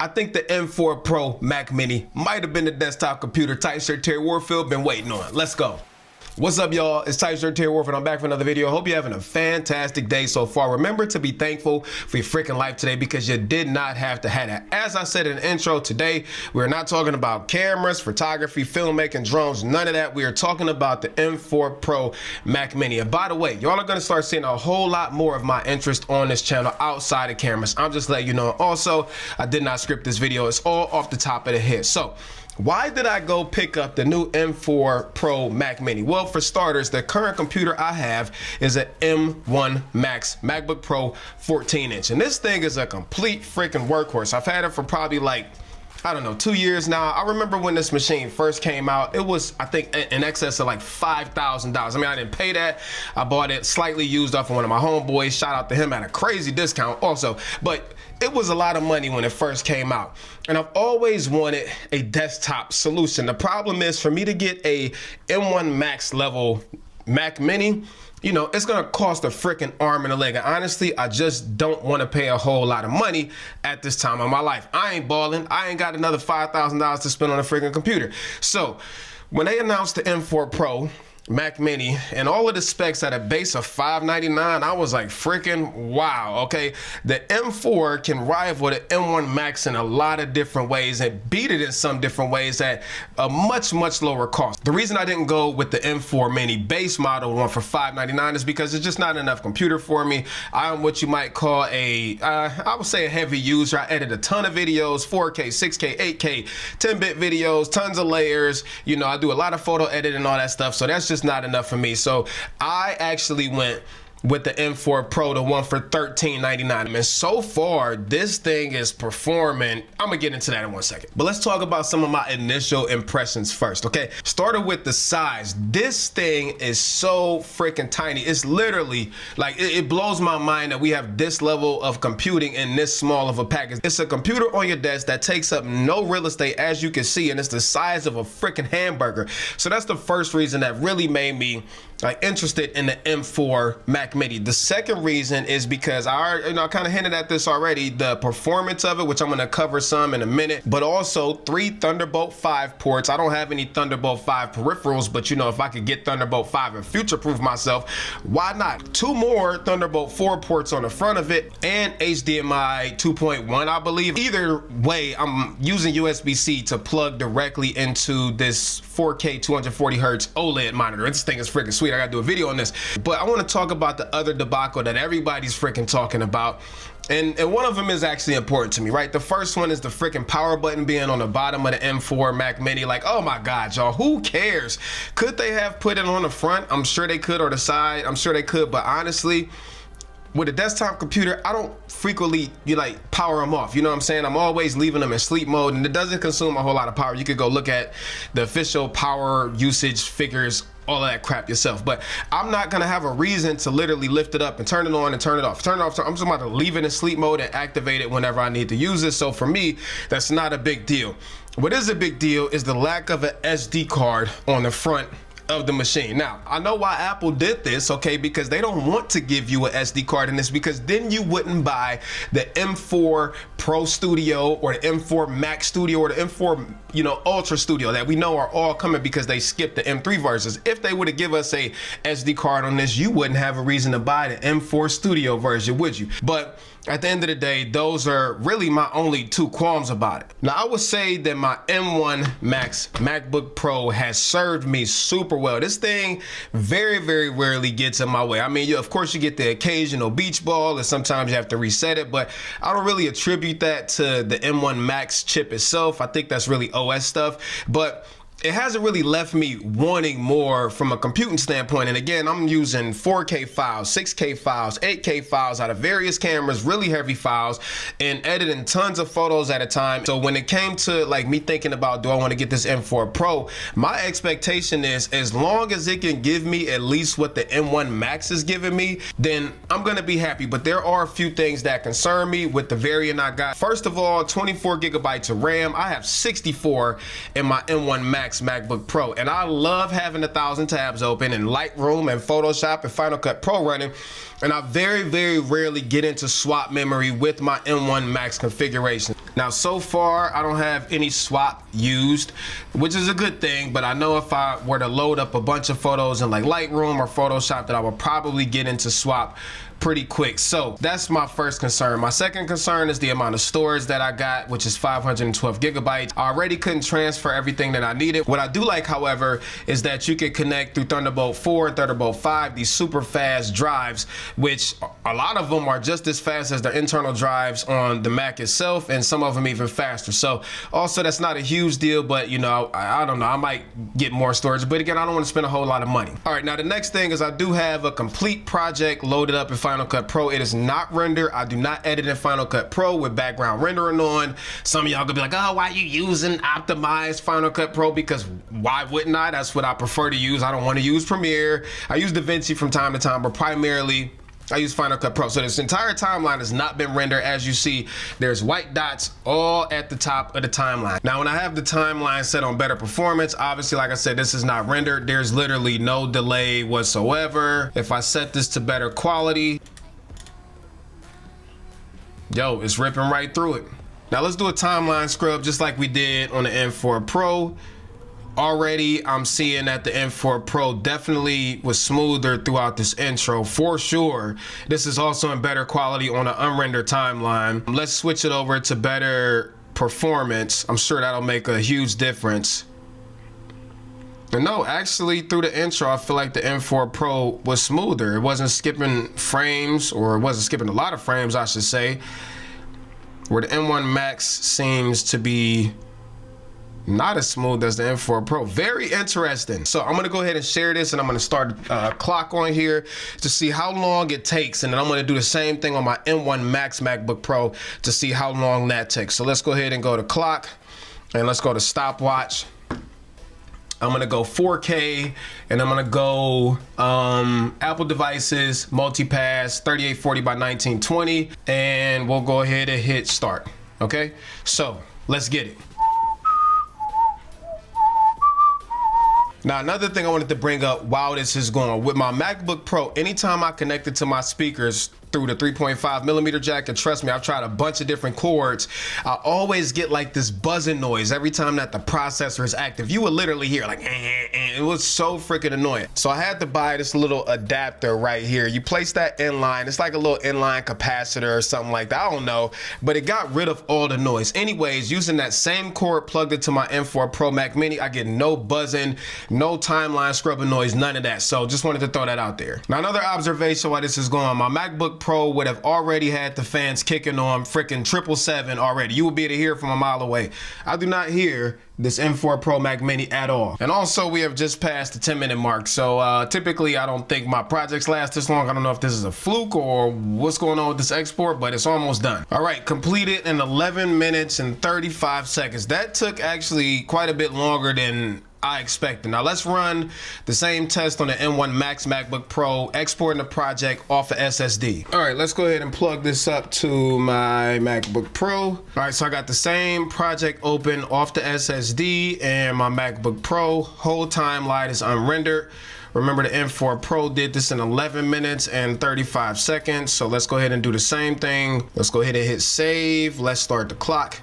I think the M4 Pro Mac Mini might have been the desktop computer Tight Shirt Terry Warfield been waiting on. Let's go. What's up, y'all? It's Tight Shirt Terry Warfield. I'm back for another video. Hope you're having a fantastic day so far. Remember to be thankful for your freaking life today because you did not have to have that. As I said in the intro, today we're not talking about cameras, photography, filmmaking, drones, none of that. We are talking about the M4 Pro Mac Mini. And by the way, y'all are going to start seeing a whole lot more of my interest on this channel outside of cameras. I'm just letting you know. Also, I did not script this video. It's all off the top of the head. So, why did I go pick up the new M4 Pro Mac Mini? Well, for starters, the current computer I have is an M1 Max Macbook Pro 14-inch. And this thing is a complete freaking workhorse. I've had it for probably like, I don't know, 2 years now. I remember when this machine first came out, it was, I think, in excess of like $5,000. I mean, I didn't pay that. I bought it slightly used off of one of my homeboys. Shout out to him at a crazy discount also. But it was a lot of money when it first came out. And I've always wanted a desktop solution. The problem is for me to get a M1 Max level Mac Mini, you know, it's gonna cost a freaking arm and a leg. And honestly, I just don't wanna pay a whole lot of money at this time of my life. I ain't balling. I ain't got another $5,000 to spend on a freaking computer. So when they announced the M4 Pro Mac Mini and all of the specs at a base of $599, I was like, freaking wow. Okay, the M4 can rival the M1 Max in a lot of different ways and beat it in some different ways at a much lower cost. The reason I didn't go with the M4 Mini base model one for $599 is because it's just not enough computer for me. I am what you might call a I would say a heavy user. I edit a ton of videos, 4K, 6K, 8K, 10-bit videos, tons of layers. You know, I do a lot of photo editing and all that stuff, so that's just not enough for me. So I actually went with the M4 Pro, the one for $1399. And so far, this thing is performing. I'm gonna get into that in 1 second. But let's talk about some of my initial impressions first, okay? Started with the size. This thing is so freaking tiny. It's literally, like, it blows my mind that we have this level of computing in this small of a package. It's a computer on your desk that takes up no real estate, as you can see, and it's the size of a freaking hamburger. So that's the first reason that really made me interested in the M4 Mac Mini. The second reason is because I kind of hinted at this already, the performance of it, which I'm going to cover some in a minute, but also 3 Thunderbolt 5 ports. I don't have any Thunderbolt 5 peripherals, but you know, if I could get Thunderbolt 5 and future-proof myself, why not? 2 more Thunderbolt 4 ports on the front of it and HDMI 2.1, I believe. Either way, I'm using USB-C to plug directly into this 4K 240 hertz OLED monitor. This thing is freaking sweet. I gotta do a video on this, but I want to talk about the other debacle that everybody's freaking talking about, and one of them is actually important to me, right? The first one is the freaking power button being on the bottom of the M4 Mac Mini. Like, oh my god, y'all, who cares? Could they have put it on the front? I'm sure they could, or the side. I'm sure they could, but honestly, with a desktop computer, I don't frequently power them off. You know what I'm saying? I'm always leaving them in sleep mode, and it doesn't consume a whole lot of power. You could go look at the official power usage figures, all of that crap yourself. But I'm not gonna have a reason to literally lift it up and turn it on and turn it off. Turn it off. I'm just about to leave it in sleep mode and activate it whenever I need to use it. So for me, that's not a big deal. What is a big deal is the lack of an SD card on the front of the machine. Now, I know why Apple did this, okay, because they don't want to give you an SD card in this, because then you wouldn't buy the M4 Pro Studio or the M4 Max Studio or the M4, Ultra Studio that we know are all coming because they skipped the M3 versions. If they would have give us a SD card on this, you wouldn't have a reason to buy the M4 Studio version, would you? But at the end of the day, those are really my only 2 qualms about it. Now, I would say that my M1 Max MacBook Pro has served me super well. This thing very rarely gets in my way. I mean, of course, you get the occasional beach ball, and sometimes you have to reset it, but I don't really attribute that to the M1 Max chip itself. I think that's really OS stuff, but it hasn't really left me wanting more from a computing standpoint. And again, I'm using 4K files, 6K files, 8K files out of various cameras, really heavy files, and editing tons of photos at a time. So when it came to me thinking about, do I want to get this M4 Pro, my expectation is as long as it can give me at least what the M1 Max is giving me, then I'm going to be happy. But there are a few things that concern me with the variant I got. First of all, 24 gigabytes of RAM. I have 64 in my M1 Max Max Macbook Pro. And I love having 1,000 tabs open in Lightroom and Photoshop and Final Cut Pro running. And I very, very rarely get into swap memory with my M1 Max configuration. Now, so far, I don't have any swap used, which is a good thing, but I know if I were to load up a bunch of photos in like Lightroom or Photoshop that I would probably get into swap pretty quick. So that's my first concern. My second concern is the amount of storage that I got, which is 512 gigabytes. I already couldn't transfer everything that I needed. What I do like, however, is that you can connect through Thunderbolt 4, Thunderbolt 5, these super fast drives, which a lot of them are just as fast as the internal drives on the Mac itself, and some of them even faster. So also that's not a huge deal, but you know, I don't know, I might get more storage, but again, I don't want to spend a whole lot of money. All right, now the next thing is I do have a complete project loaded up in Final Cut Pro. It is not render. I do not edit in Final Cut Pro with background rendering on. Some of y'all gonna be like, oh, why are you using optimized Final Cut Pro? Because why wouldn't I? That's what I prefer to use. I don't want to use Premiere. I use DaVinci from time to time, but primarily I use Final Cut Pro. So this entire timeline has not been rendered. As you see, there's white dots all at the top of the timeline. Now, when I have the timeline set on better performance, obviously, like I said, this is not rendered. There's literally no delay whatsoever. If I set this to better quality, yo, it's ripping right through it. Now let's do a timeline scrub just like we did on the M4 Pro. Already, I'm seeing that the M4 Pro definitely was smoother throughout this intro, for sure. This is also in better quality on an unrendered timeline. Let's switch it over to better performance. I'm sure that'll make a huge difference. And no, actually, through the intro, I feel like the M4 Pro was smoother. It wasn't skipping frames, or it wasn't skipping a lot of frames, I should say, where the M1 Max seems to be not as smooth as the M4 Pro. Very interesting. So I'm gonna go ahead and share this, and I'm gonna start a clock on here to see how long it takes, and then I'm gonna do the same thing on my M1 Max MacBook Pro to see how long that takes. So let's go ahead and go to clock, and let's go to stopwatch. I'm gonna go 4K, and I'm gonna go Apple devices, multipass, 3840 by 1920, and we'll go ahead and hit start. Okay, so let's get it. Now, another thing I wanted to bring up while this is going, with my MacBook Pro, anytime I connect it to my speakers through the 3.5mm jack, and trust me, I've tried a bunch of different cords, I always get like this buzzing noise every time that the processor is active. You would literally hear like, it was so freaking annoying. So I had to buy this little adapter right here. You place that inline, it's like a little inline capacitor or something like that, I don't know, but it got rid of all the noise. Anyways, using that same cord plugged into my M4 Pro Mac Mini, I get no buzzing, no timeline scrubbing noise, none of that. So just wanted to throw that out there. Now, another observation while this is going, my MacBook Pro would have already had the fans kicking on freaking 777 already. You would be able to hear it from a mile away. I do not hear this M4 Pro Mac Mini at all. And also, we have just passed the 10-minute mark. So typically, I don't think my projects last this long. I don't know if this is a fluke or what's going on with this export, but it's almost done. All right, completed in 11 minutes and 35 seconds. That took actually quite a bit longer than I expected. Now let's run the same test on the M1 Max MacBook Pro, exporting the project off of SSD. All right, let's go ahead and plug this up to my MacBook Pro. All right, so I got the same project open off the SSD and my MacBook Pro. Whole timeline is unrendered. Remember, the M4 Pro did this in 11 minutes and 35 seconds. So let's go ahead and do the same thing. Let's go ahead and hit save. Let's start the clock.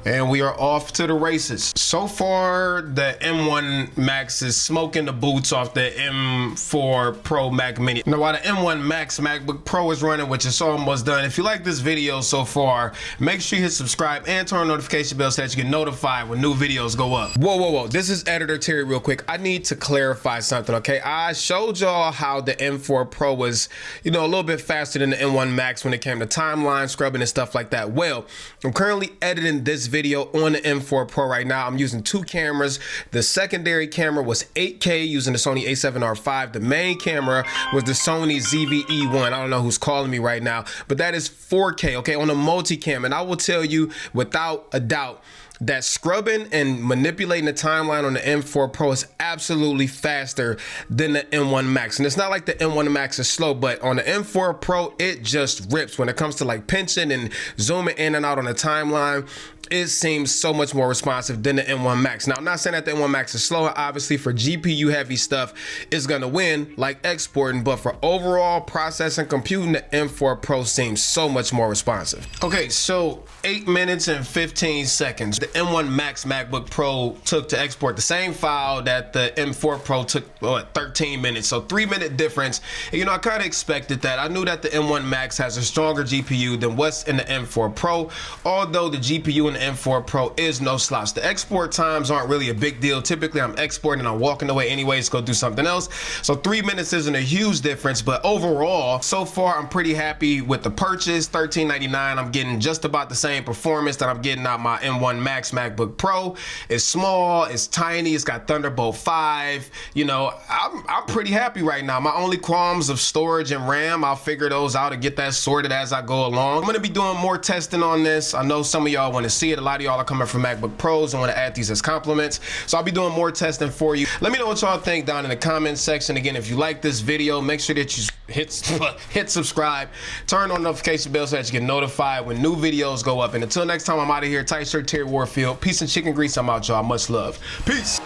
And we are off to the races. So far, the M1 Max is smoking the boots off the M4 Pro Mac Mini. Now, while the M1 Max MacBook Pro is running, which is almost done, if you like this video so far, make sure you hit subscribe and turn on notification bell so that you get notified when new videos go up. Whoa. This is Editor Terry real quick. I need to clarify something, okay? I showed y'all how the M4 Pro was, you know, a little bit faster than the M1 Max when it came to timeline scrubbing and stuff like that. Well, I'm currently editing this video on the M4 Pro right now. I'm using two cameras. The secondary camera was 8K using the Sony a7R5. The main camera was the Sony ZV-E1. I don't know who's calling me right now, but that is 4K, okay, on a multicam. And I will tell you without a doubt that scrubbing and manipulating the timeline on the M4 Pro is absolutely faster than the M1 Max. And it's not like the M1 Max is slow, but on the M4 Pro, it just rips when it comes to like pinching and zooming in and out on the timeline. it seems so much more responsive than the M1 Max. Now, I'm not saying that the M1 Max is slower. Obviously, for GPU heavy stuff, it's gonna win, like exporting, but for overall processing computing, the M4 Pro seems so much more responsive. Okay, so 8 minutes and 15 seconds. The M1 Max MacBook Pro took to export the same file that the M4 Pro took, 13 minutes. So 3-minute difference. And, you know, I kind of expected that. I knew that the M1 Max has a stronger GPU than what's in the M4 Pro, although the GPU in the M4 Pro is no slouch. The export times aren't really a big deal. Typically, I'm exporting and I'm walking away anyways to go do something else. So 3 minutes isn't a huge difference, but overall, so far, I'm pretty happy with the purchase. $13.99, I'm getting just about the same performance that I'm getting out my M1 Max MacBook Pro. It's small, it's tiny, it's got Thunderbolt 5. You know, I'm pretty happy right now. My only qualms of storage and RAM, I'll figure those out and get that sorted as I go along. I'm gonna be doing more testing on this. I know some of y'all want to see it. A lot of y'all are coming from MacBook Pros and want to add these as compliments. So I'll be doing more testing for you. Let me know what y'all think down in the comment section. Again, if you like this video, make sure that you hit subscribe, turn on the notification bell so that you get notified when new videos go up. And until next time, I'm out of here. Tight shirt, Terry Warfield. Peace and chicken grease. I'm out, y'all. Much love. Peace.